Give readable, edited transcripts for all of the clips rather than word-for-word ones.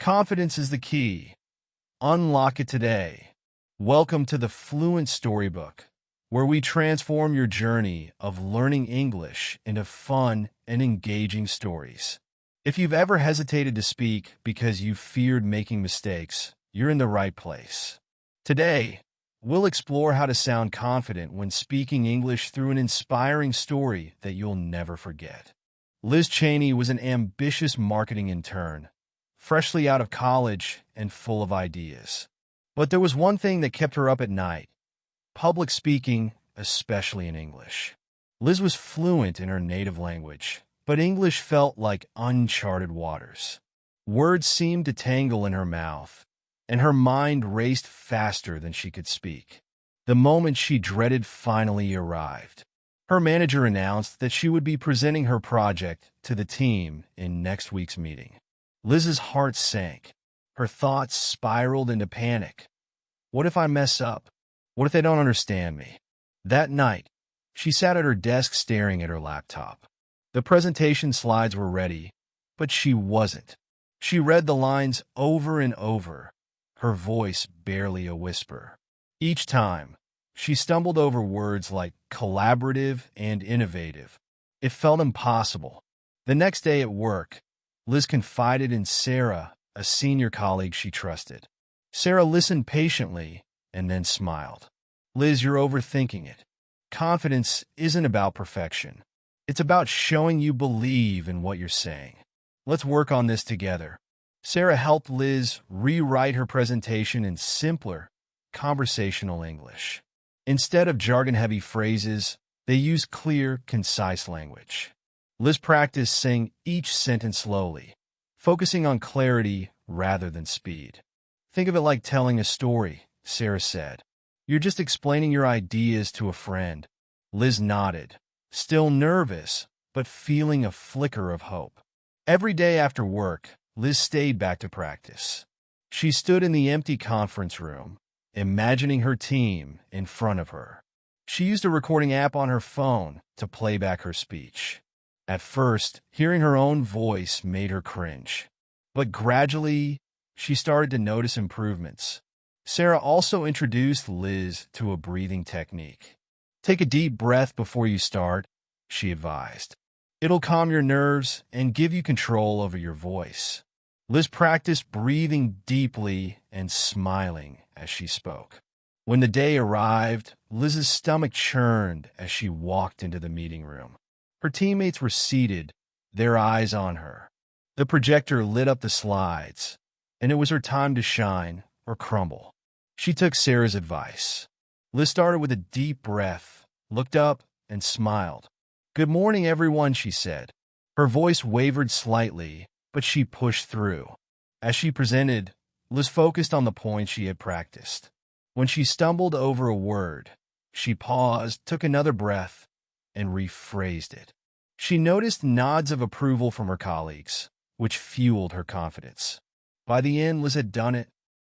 Confidence is the key. Unlock it today. Welcome to the Fluent Storybook, where we transform your journey of learning English into fun and engaging stories. If you've ever hesitated to speak because you feared making mistakes, you're in the right place. Today, we'll explore how to sound confident when speaking English through an inspiring story that you'll never forget. Liz Cheney was an ambitious marketing intern, freshly out of college and full of ideas. But there was one thing that kept her up at night: public speaking, especially in English. Liz was fluent in her native language, but English felt like uncharted waters. Words seemed to tangle in her mouth, and her mind raced faster than she could speak. The moment she dreaded finally arrived. Her manager announced that she would be presenting her project to the team in next week's meeting. Liz's heart sank. Her thoughts spiraled into panic. What if I mess up? What if they don't understand me? That night, she sat at her desk staring at her laptop. The presentation slides were ready, but she wasn't. She read the lines over and over, her voice barely a whisper. Each time, she stumbled over words like collaborative and innovative. It felt impossible. The next day at work, Liz confided in Sarah, a senior colleague she trusted. Sarah listened patiently and then smiled. Liz, you're overthinking it. Confidence isn't about perfection. It's about showing you believe in what you're saying. Let's work on this together. Sarah helped Liz rewrite her presentation in simpler, conversational English. Instead of jargon-heavy phrases, they used clear, concise language. Liz practiced saying each sentence slowly, focusing on clarity rather than speed. Think of it like telling a story, Sarah said. You're just explaining your ideas to a friend. Liz nodded, still nervous, but feeling a flicker of hope. Every day after work, Liz stayed back to practice. She stood in the empty conference room, imagining her team in front of her. She used a recording app on her phone to play back her speech. At first, hearing her own voice made her cringe. But gradually, she started to notice improvements. Sarah also introduced Liz to a breathing technique. Take a deep breath before you start, she advised. It'll calm your nerves and give you control over your voice. Liz practiced breathing deeply and smiling as she spoke. When the day arrived, Liz's stomach churned as she walked into the meeting room. Her teammates were seated, their eyes on her. The projector lit up the slides, and it was her time to shine or crumble. She took Sarah's advice. Liz started with a deep breath, looked up, and smiled. Good morning, everyone, she said. Her voice wavered slightly, but she pushed through. As she presented, Liz focused on the points she had practiced. When she stumbled over a word, she paused, took another breath, and rephrased it. She noticed nods of approval from her colleagues, which fueled her confidence. By the end, Liz had done it.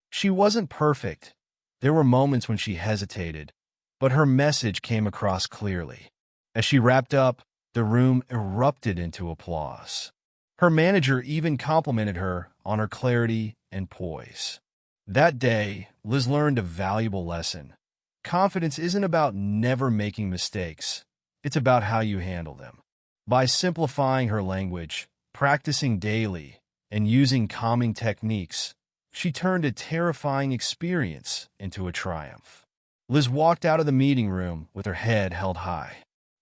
She wasn't perfect. There were moments when she hesitated, but her message came across clearly. As she wrapped up, the room erupted into applause. Her manager even complimented her on her clarity and poise. That day, Liz learned a valuable lesson. Confidence isn't about never making mistakes. It's about how you handle them. By simplifying her language, practicing daily, and using calming techniques, she turned a terrifying experience into a triumph. Liz walked out of the meeting room with her head held high.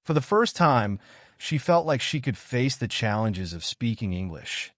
For the first time, she felt like she could face the challenges of speaking English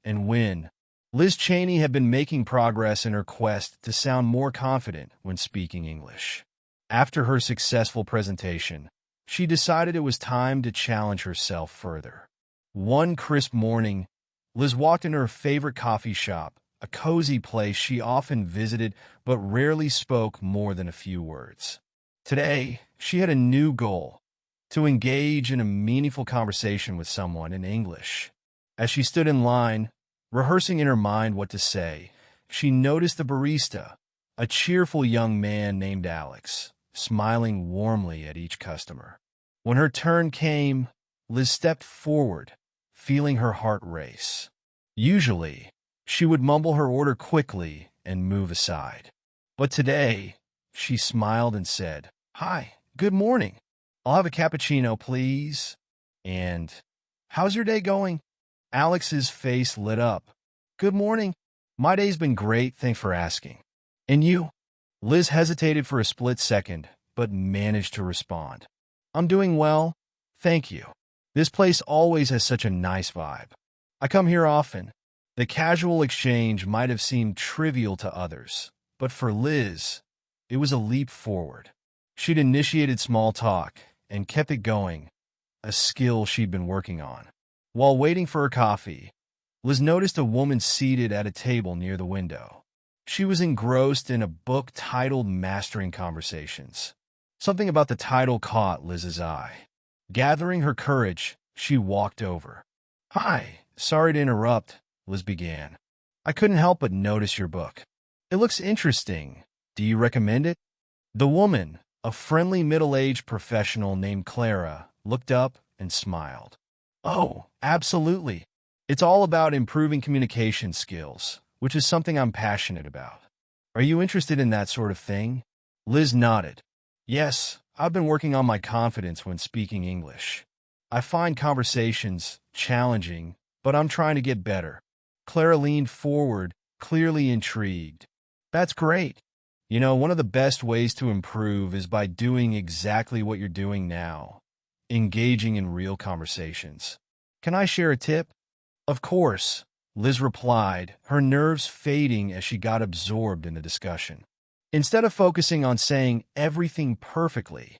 and win. Liz Cheney had been making progress in her quest to sound more confident when speaking English. After her successful presentation, she decided it was time to challenge herself further. One crisp morning, Liz walked into her favorite coffee shop, a cozy place she often visited but rarely spoke more than a few words. Today, she had a new goal: to engage in a meaningful conversation with someone in English. As she stood in line, rehearsing in her mind what to say, she noticed the barista, a cheerful young man named Alex, smiling warmly at each customer. When her turn came, Liz stepped forward, feeling her heart race. Usually, She would mumble her order quickly and move aside. But today, she smiled and said, "Hi, good morning. I'll have a cappuccino, please." And, "How's your day going?" Alex's face lit up. "Good morning. My day's been great, thanks for asking. And you?" Liz hesitated for a split second, but managed to respond. "I'm doing well, thank you. This place always has such a nice vibe. I come here often." The casual exchange might have seemed trivial to others, but for Liz, it was a leap forward. She'd initiated small talk and kept it going, a skill she'd been working on. While waiting for her coffee, Liz noticed a woman seated at a table near the window. She was engrossed in a book titled Mastering Conversations. Something about the title caught Liz's eye. Gathering her courage, she walked over. "Hi, sorry to interrupt," Liz began. "I couldn't help but notice your book. It looks interesting. Do you recommend it?" The woman, a friendly middle-aged professional named Clara, looked up and smiled. "Oh, absolutely. It's all about improving communication skills, which is something I'm passionate about. Are you interested in that sort of thing?" Liz nodded. "Yes, I've been working on my confidence when speaking English. I find conversations challenging, but I'm trying to get better." Clara leaned forward, clearly intrigued. "That's great. You know, one of the best ways to improve is by doing exactly what you're doing now, engaging in real conversations. Can I share a tip?" "Of course," Liz replied, her nerves fading as she got absorbed in the discussion. "Instead of focusing on saying everything perfectly,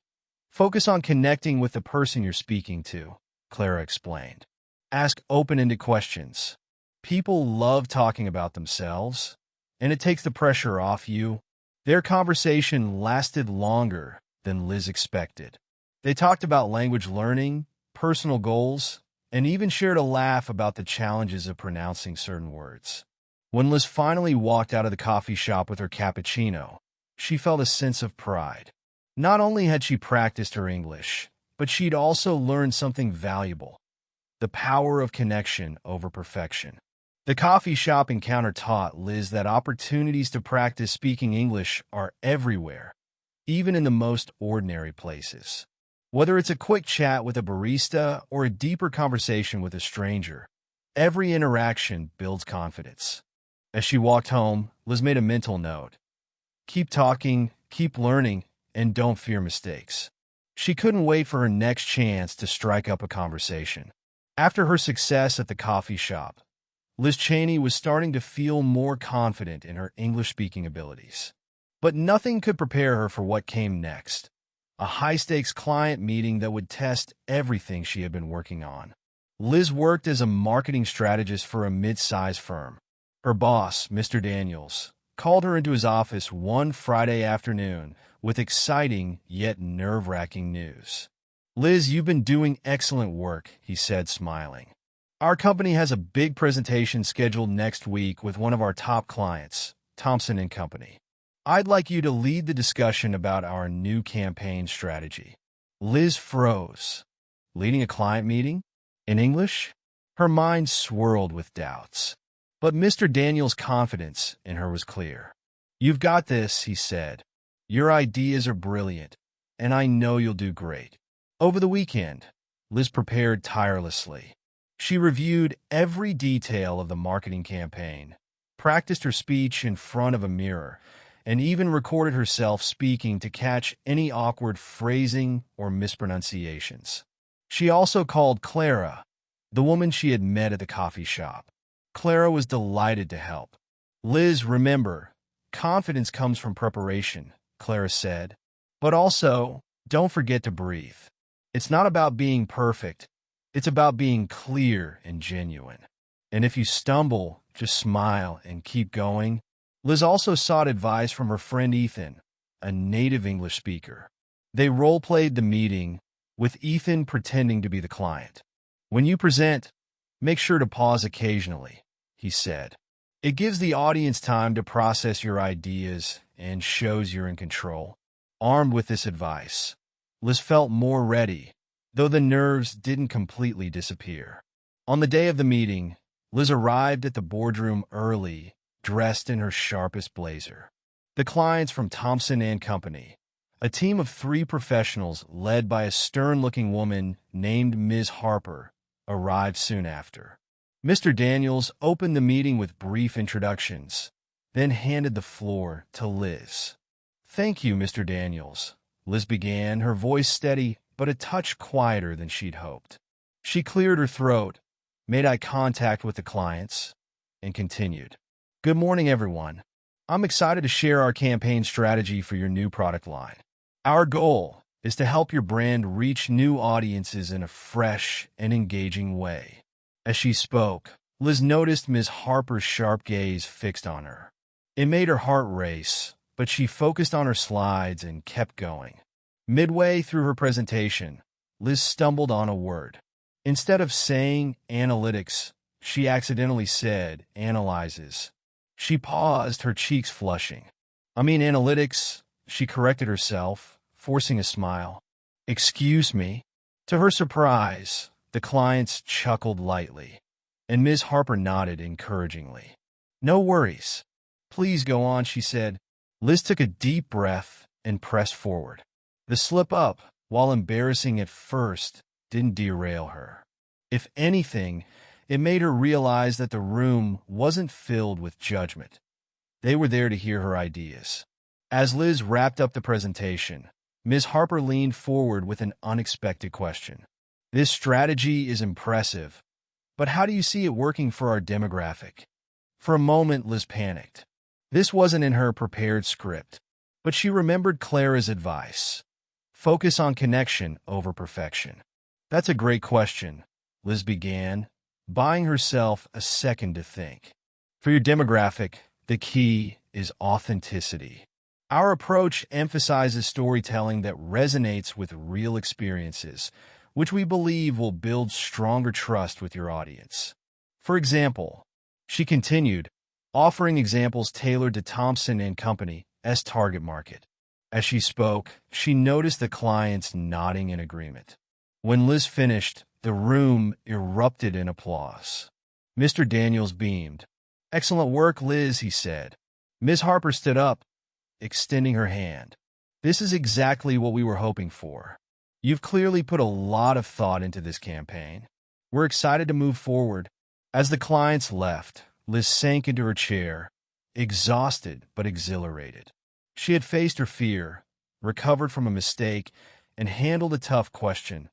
focus on connecting with the person you're speaking to," Clara explained. "Ask open-ended questions. People love talking about themselves, and it takes the pressure off you." Their conversation lasted longer than Liz expected. They talked about language learning, personal goals, and even shared a laugh about the challenges of pronouncing certain words. When Liz finally walked out of the coffee shop with her cappuccino, she felt a sense of pride. Not only had she practiced her English, but she'd also learned something valuable: the power of connection over perfection. The coffee shop encounter taught Liz that opportunities to practice speaking English are everywhere, even in the most ordinary places. Whether it's a quick chat with a barista or a deeper conversation with a stranger, every interaction builds confidence. As she walked home, Liz made a mental note: keep talking, keep learning, and don't fear mistakes. She couldn't wait for her next chance to strike up a conversation. After her success at the coffee shop, Liz Cheney was starting to feel more confident in her English-speaking abilities. But nothing could prepare her for what came next: a high-stakes client meeting that would test everything she had been working on. Liz worked as a marketing strategist for a mid-sized firm. Her boss, Mr. Daniels, called her into his office one Friday afternoon with exciting yet nerve-wracking news. "Liz, you've been doing excellent work," he said, smiling. "Our company has a big presentation scheduled next week with one of our top clients, Thompson & Company. I'd like you to lead the discussion about our new campaign strategy." Liz froze. Leading a client meeting? In English? Her mind swirled with doubts. But Mr. Daniels' confidence in her was clear. "You've got this," he said. "Your ideas are brilliant, and I know you'll do great." Over the weekend, Liz prepared tirelessly. She reviewed every detail of the marketing campaign, practiced her speech in front of a mirror, and even recorded herself speaking to catch any awkward phrasing or mispronunciations. She also called Clara, the woman she had met at the coffee shop. Clara was delighted to help. "Liz, remember, confidence comes from preparation," Clara said. "But also, don't forget to breathe. It's not about being perfect. It's about being clear and genuine. And if you stumble, just smile and keep going." Liz also sought advice from her friend Ethan, a native English speaker. They role-played the meeting, with Ethan pretending to be the client. "When you present, make sure to pause occasionally," he said. "It gives the audience time to process your ideas and shows you're in control." Armed with this advice, Liz felt more ready, though the nerves didn't completely disappear. On the day of the meeting, Liz arrived at the boardroom early, dressed in her sharpest blazer. The clients from Thompson and Company, a team of 3 professionals led by a stern-looking woman named Ms. Harper, arrived soon after. Mr. Daniels opened the meeting with brief introductions, then handed the floor to Liz. "Thank you, Mr. Daniels," Liz began, her voice steady but a touch quieter than she'd hoped. She cleared her throat, made eye contact with the clients, and continued. "Good morning, everyone. I'm excited to share our campaign strategy for your new product line. Our goal is to help your brand reach new audiences in a fresh and engaging way." As she spoke, Liz noticed Ms. Harper's sharp gaze fixed on her. It made her heart race, but she focused on her slides and kept going. Midway through her presentation, Liz stumbled on a word. Instead of saying analytics, she accidentally said analyzes. She paused, her cheeks flushing. "I mean analytics," she corrected herself, forcing a smile. "Excuse me." To her surprise, the clients chuckled lightly, and Ms. Harper nodded encouragingly. "No worries. Please go on," she said. Liz took a deep breath and pressed forward. The slip-up, while embarrassing at first, didn't derail her. If anything, it made her realize that the room wasn't filled with judgment. They were there to hear her ideas. As Liz wrapped up the presentation, Ms. Harper leaned forward with an unexpected question. "This strategy is impressive, but how do you see it working for our demographic?" For a moment, Liz panicked. This wasn't in her prepared script, but she remembered Clara's advice. Focus on connection over perfection. "That's a great question," Liz began, buying herself a second to think. "For your demographic, the key is authenticity. Our approach emphasizes storytelling that resonates with real experiences, which we believe will build stronger trust with your audience." For example, she continued, offering examples tailored to Thompson and Company's target market. As she spoke, she noticed the clients nodding in agreement. When Liz finished, the room erupted in applause. Mr. Daniels beamed. "Excellent work, Liz," he said. Ms. Harper stood up, extending her hand. "This is exactly what we were hoping for. You've clearly put a lot of thought into this campaign. We're excited to move forward." As the clients left, Liz sank into her chair, exhausted but exhilarated. She had faced her fear, recovered from a mistake, and handled a tough question,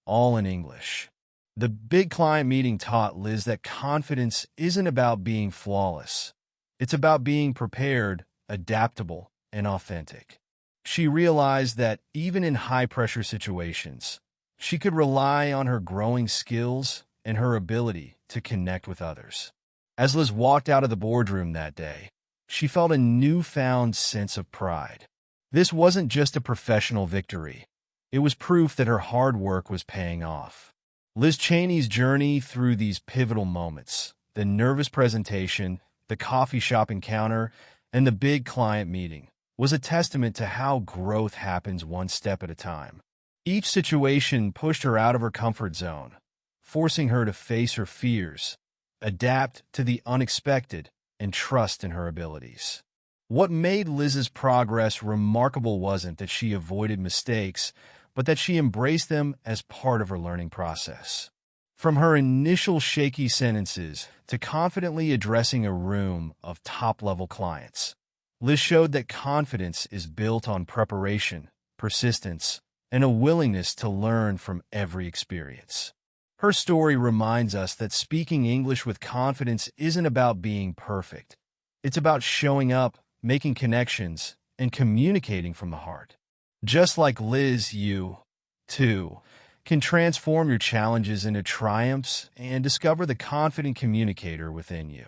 all in English. The big client meeting taught Liz that confidence isn't about being flawless. It's about being prepared, adaptable, and authentic. She realized that even in high-pressure situations, she could rely on her growing skills and her ability to connect with others. As Liz walked out of the boardroom that day, she felt a newfound sense of pride. This wasn't just a professional victory. It was proof that her hard work was paying off. Liz Cheney's journey through these pivotal moments, the nervous presentation, the coffee shop encounter, and the big client meeting, was a testament to how growth happens one step at a time. Each situation pushed her out of her comfort zone, forcing her to face her fears, adapt to the unexpected, and trust in her abilities. What made Liz's progress remarkable wasn't that she avoided mistakes, but that she embraced them as part of her learning process. From her initial shaky sentences to confidently addressing a room of top-level clients, Liz showed that confidence is built on preparation, persistence, and a willingness to learn from every experience. Her story reminds us that speaking English with confidence isn't about being perfect. It's about showing up, making connections, and communicating from the heart. Just like Liz, you, too, can transform your challenges into triumphs and discover the confident communicator within you.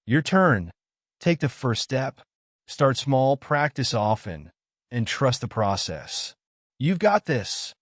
Your turn. Take the first step. Start small, practice often, and trust the process. You've got this.